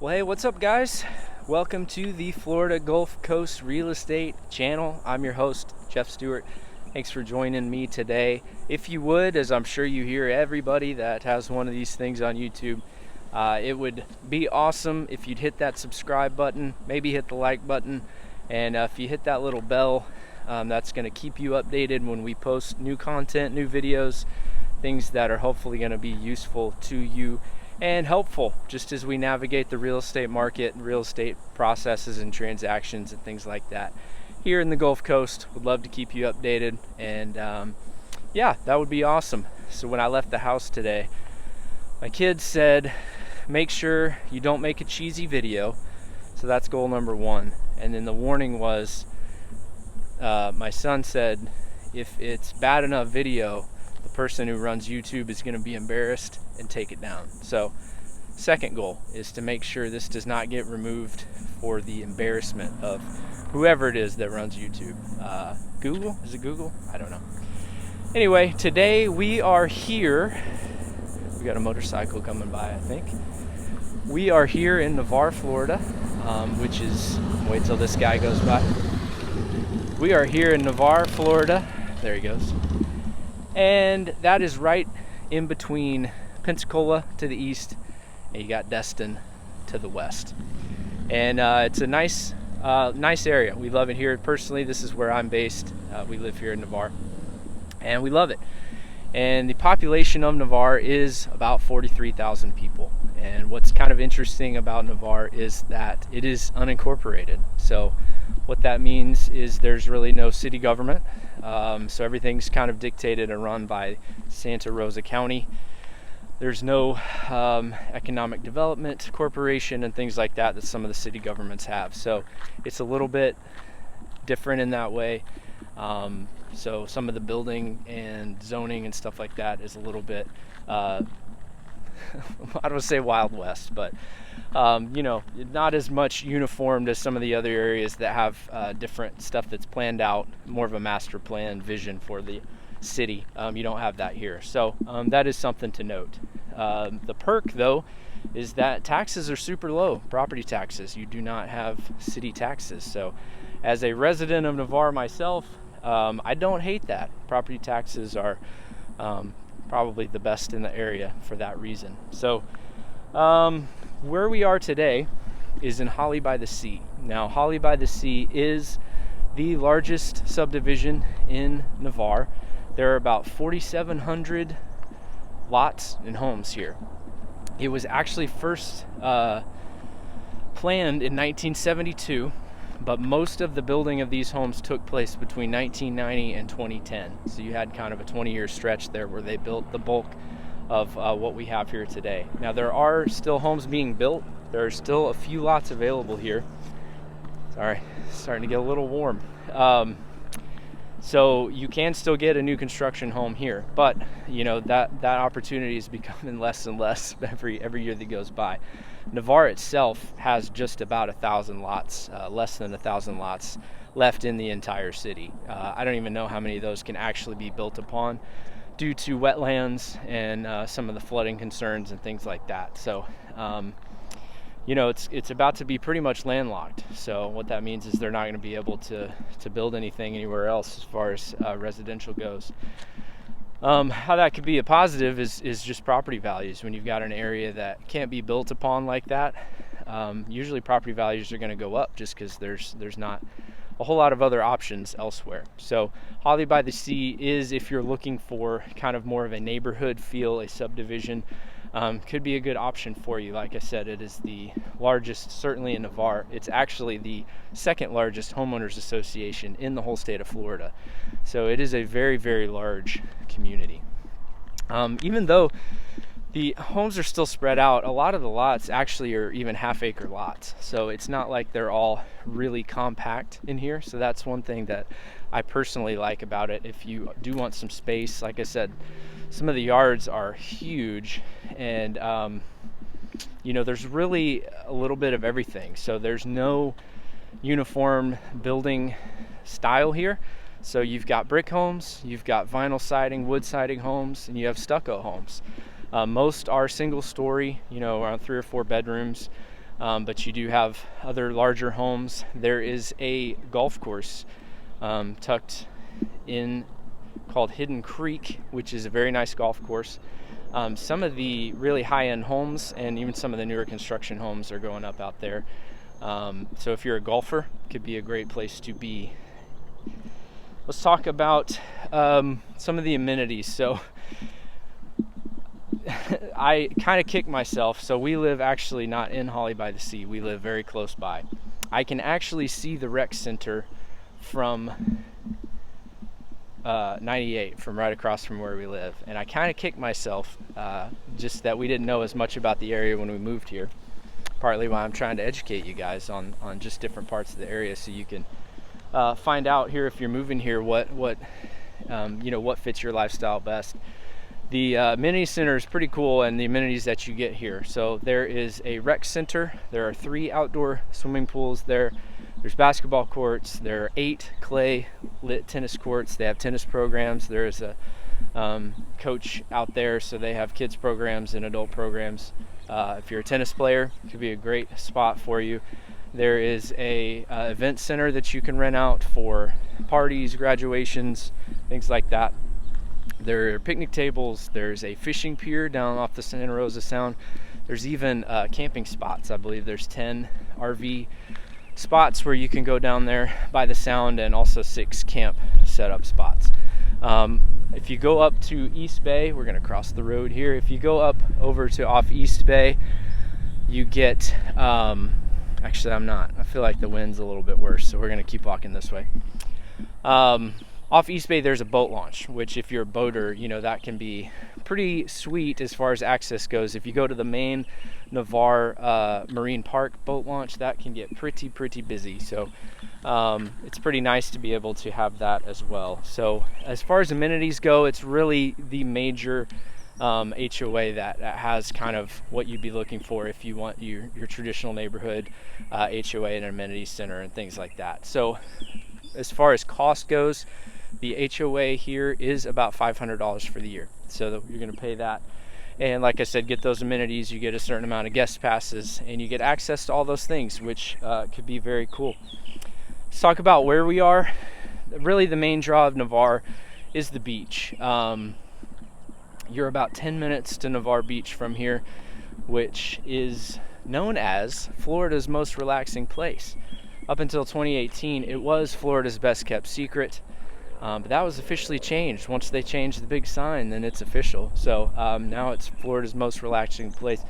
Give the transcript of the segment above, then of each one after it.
Well, hey, what's up, guys? Welcome to the Florida Gulf Coast Real Estate Channel. I'm your host, Jeff Stewart. Thanks for joining me today. If you would, as I'm sure you hear everybody that has one of these things on YouTube, it would be awesome if you'd hit that subscribe button, maybe hit the like button, and if you hit that little bell, that's going to keep you updated when we post new content, new videos, things that are hopefully going to be useful to you and helpful just as we navigate the real estate market and real estate processes and transactions and things like that here in the Gulf Coast. Would love to keep you updated, and yeah, that would be awesome. So when I left the house today, my kids said, make sure you don't make a cheesy video. So that's goal number one. And then the warning was, my son said, if it's bad enough video, the person who runs YouTube is going to be embarrassed and take it down. So second goal is to make sure this does not get removed for the embarrassment of whoever it is that runs YouTube. Google? Is it Google? I don't know. Anyway, today we are here. We got a motorcycle coming by, I think. We are here in Navarre, Florida, which is, wait till this guy goes by. We are here in Navarre, Florida. There he goes. And that is right in between Pensacola to the east, and you got Destin to the west. And it's a nice area. We love it here. Personally, this is where I'm based. We live here in Navarre, and we love it. And the population of Navarre is about 43,000 people. And what's kind of interesting about Navarre is that it is unincorporated. So what that means is there's really no city government. So everything's kind of dictated and run by Santa Rosa County. There's no economic development corporation and things like that some of the city governments have. So it's a little bit different in that way. So some of the building and zoning and stuff like that is a little bit, I don't want to say Wild West, but not as much uniformed as some of the other areas that have different stuff that's planned out, more of a master plan vision for the city. You don't have that here. So that is something to note. The perk, though, is that taxes are super low. Property taxes. You do not have city taxes. So as a resident of Navarre myself, I don't hate that. Property taxes are probably the best in the area for that reason. So where we are today is in Holley by the Sea. Now, Holley by the Sea is the largest subdivision in Navarre. There are about 4,700 lots and homes here. It was actually first planned in 1972, but most of the building of these homes took place between 1990 and 2010. So you had kind of a 20-year stretch there where they built the bulk of what we have here today. Now, there are still homes being built. There are still a few lots available here. Sorry, starting to get a little warm. So you can still get a new construction home here, but that opportunity is becoming less and less every year that goes by. Navarre itself has just about 1,000 lots, less than 1,000 lots left in the entire city. I don't even know how many of those can actually be built upon due to wetlands and some of the flooding concerns and things like that. So it's about to be pretty much landlocked. So what that means is they're not going to be able to build anything anywhere else as far as residential goes. How that could be a positive is just property values. When you've got an area that can't be built upon like that, usually property values are going to go up just because there's not a whole lot of other options elsewhere. So Holley by the Sea is, if you're looking for kind of more of a neighborhood feel, a subdivision, could be a good option for you. Like I said, it is the largest, certainly in Navarre. It's actually the second largest homeowners association in the whole state of Florida. So it is a very, very large community. Even though the homes are still spread out, a lot of the lots actually are even half-acre lots. So it's not like they're all really compact in here. So that's one thing that I personally like about it. If you do want some space, like I said, some of the yards are huge, and there's really a little bit of everything. So there's no uniform building style here. So you've got brick homes, you've got vinyl siding, wood siding homes, and you have stucco homes. Most are single story, around 3 or 4 bedrooms. but you do have other larger homes. There is a golf course tucked in called Hidden Creek, which is a very nice golf course. Some of the really high-end homes and even some of the newer construction homes are going up out there. So if you're a golfer, it could be a great place to be. Let's talk about some of the amenities. So I kind of kick myself. So we live actually not in Holley by the Sea. We live very close by. I can actually see the rec center from 98, from right across from where we live. And I kind of kick myself just that we didn't know as much about the area when we moved here. Partly why I'm trying to educate you guys on just different parts of the area, so you can find out here if you're moving here what fits your lifestyle best. The amenity center is pretty cool, and the amenities that you get here. So there is a rec center. There are 3 outdoor swimming pools there. There's basketball courts. There are 8 clay lit tennis courts. They have tennis programs. There is a coach out there, so they have kids programs and adult programs. If you're a tennis player, it could be a great spot for you. There is a event center that you can rent out for parties, graduations, things like that. There are picnic tables. There's a fishing pier down off the Santa Rosa Sound. There's even camping spots. I believe there's 10 RV spots where you can go down there by the Sound, and also 6 camp setup spots. If you go up to East Bay, we're going to cross the road here. If you go up over to off East Bay, you get, actually I'm not. I feel like the wind's a little bit worse, so we're going to keep walking this way. Off East Bay, there's a boat launch, which if you're a boater, that can be pretty sweet as far as access goes. If you go to the main Navarre Marine Park boat launch, that can get pretty busy. So it's pretty nice to be able to have that as well. So as far as amenities go, it's really the major HOA that has kind of what you'd be looking for if you want your traditional neighborhood HOA and amenity center and things like that. So as far as cost goes, the HOA here is about $500 for the year. So you're going to pay that. And like I said, get those amenities. You get a certain amount of guest passes, and you get access to all those things, which could be very cool. Let's talk about where we are. Really, the main draw of Navarre is the beach. You're about 10 minutes to Navarre Beach from here, which is known as Florida's most relaxing place. Up until 2018, it was Florida's best kept secret. But that was officially changed. Once they changed the big sign, then it's official. So now it's Florida's most relaxing place.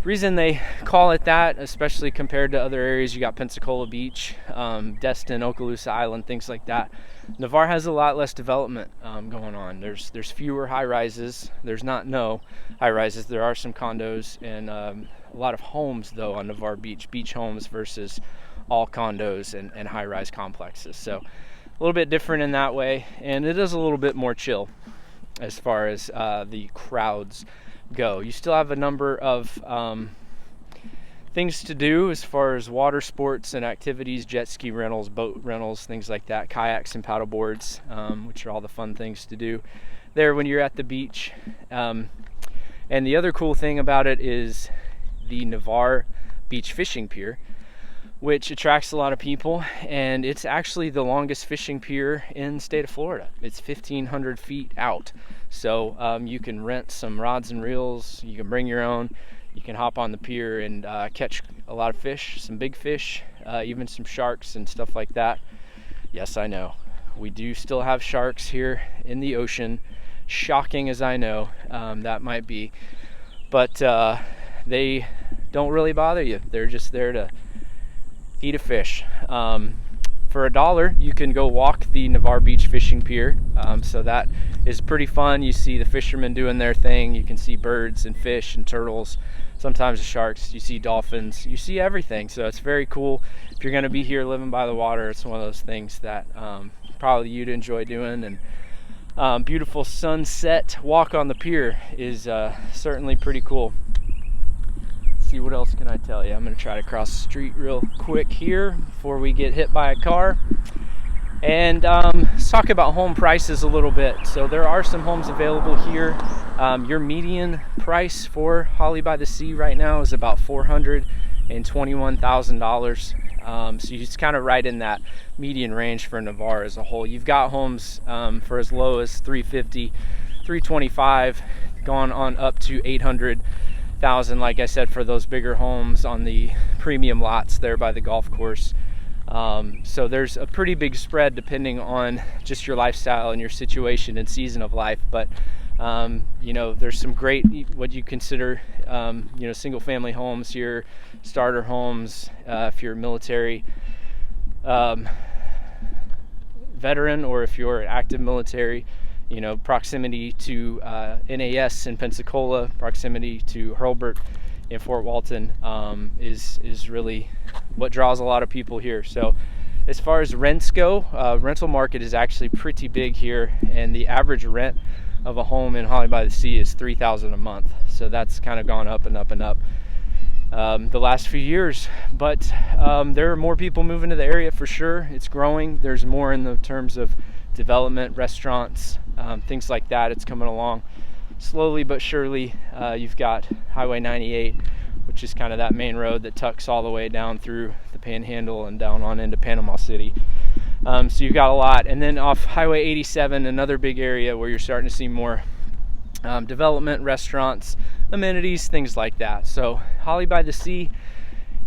Reason they call it that, especially compared to other areas, you got Pensacola Beach, Destin, Okaloosa Island, things like that. Navarre has a lot less development going on. There's fewer high rises. There's not no high rises. There are some condos and a lot of homes though on Navarre Beach, beach homes versus all condos and high rise complexes. So a little bit different in that way, and it is a little bit more chill as far as the crowds go. You still have a number of things to do as far as water sports and activities, jet ski rentals, boat rentals, things like that, kayaks and paddle boards, which are all the fun things to do there when you're at the beach. And the other cool thing about it is the Navarre Beach fishing pier, which attracts a lot of people, and it's actually the longest fishing pier in the state of Florida. It's 1,500 feet out. So you can rent some rods and reels, you can bring your own, you can hop on the pier and catch a lot of fish, some big fish, even some sharks and stuff like that. Yes, I know, we do still have sharks here in the ocean, shocking as I know that might be, but they don't really bother you. They're just there to eat a fish. For $1, you can go walk the Navarre Beach fishing pier. So that is pretty fun. You see the fishermen doing their thing. You can see birds and fish and turtles, sometimes the sharks. You see dolphins. You see everything. So it's very cool. If you're going to be here living by the water, it's one of those things that probably you'd enjoy doing. And beautiful sunset walk on the pier is certainly pretty cool. See, what else can I tell you? I'm going to try to cross the street real quick here before we get hit by a car. And let's talk about home prices a little bit. So there are some homes available here. Your median price for Holley by the Sea right now is about $480,000 and $21,000. So you're just kind of right in that median range for Navarre as a whole. You've got homes for as low as $350,000, $325,000, gone on up to $800,000, like I said, for those bigger homes on the premium lots there by the golf course. So there's a pretty big spread depending on just your lifestyle and your situation and season of life. But you know, there's some great, what you consider, you know, single family homes here, starter homes, if you're a military veteran, or if you're active military, you know, proximity to NAS in Pensacola, proximity to Hurlburt in Fort Walton is really what draws a lot of people here. So as far as rents go, rental market is actually pretty big here, and the average rent of a home in Holley by the Sea is $3,000 a month. So that's kind of gone up and up and up the last few years. But there are more people moving to the area for sure. It's growing. There's more in the terms of development, restaurants, things like that. It's coming along slowly but surely. You've got Highway 98, which is kind of that main road that tucks all the way down through the Panhandle and down on into Panama City. So you've got a lot. And then off Highway 87, another big area where you're starting to see more development, restaurants, amenities, things like that. So Holley by the Sea,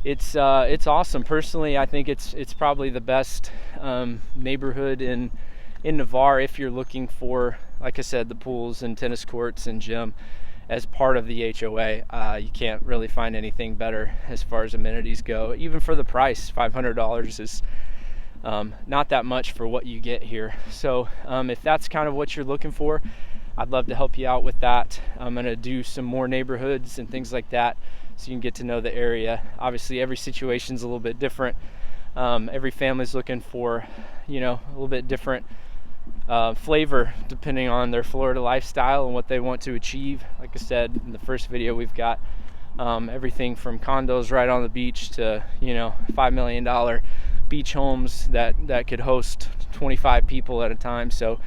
it's awesome. Personally, I think it's probably the best neighborhood in Navarre if you're looking for, like I said, the pools and tennis courts and gym as part of the HOA. You can't really find anything better as far as amenities go. Even for the price, $500 is not that much for what you get here. So if that's kind of what you're looking for, I'd love to help you out with that. I'm going to do some more neighborhoods and things like that so you can get to know the area. Obviously, every situation's a little bit different. Every family's looking for, you know, a little bit different flavor depending on their Florida lifestyle and what they want to achieve. Like I said in the first video, we've got everything from condos right on the beach to, you know, $5 million beach homes that could host 25 people at a time. So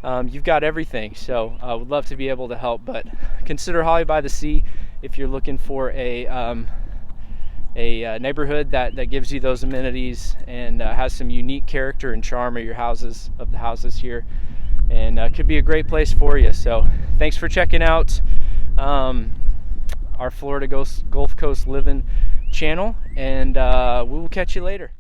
you've got everything. So I would love to be able to help, but consider Holley by the Sea if you're looking for a neighborhood that gives you those amenities and has some unique character and charm of the houses here, and could be a great place for you. So thanks for checking out our Florida Gulf Coast Living channel, and we will catch you later.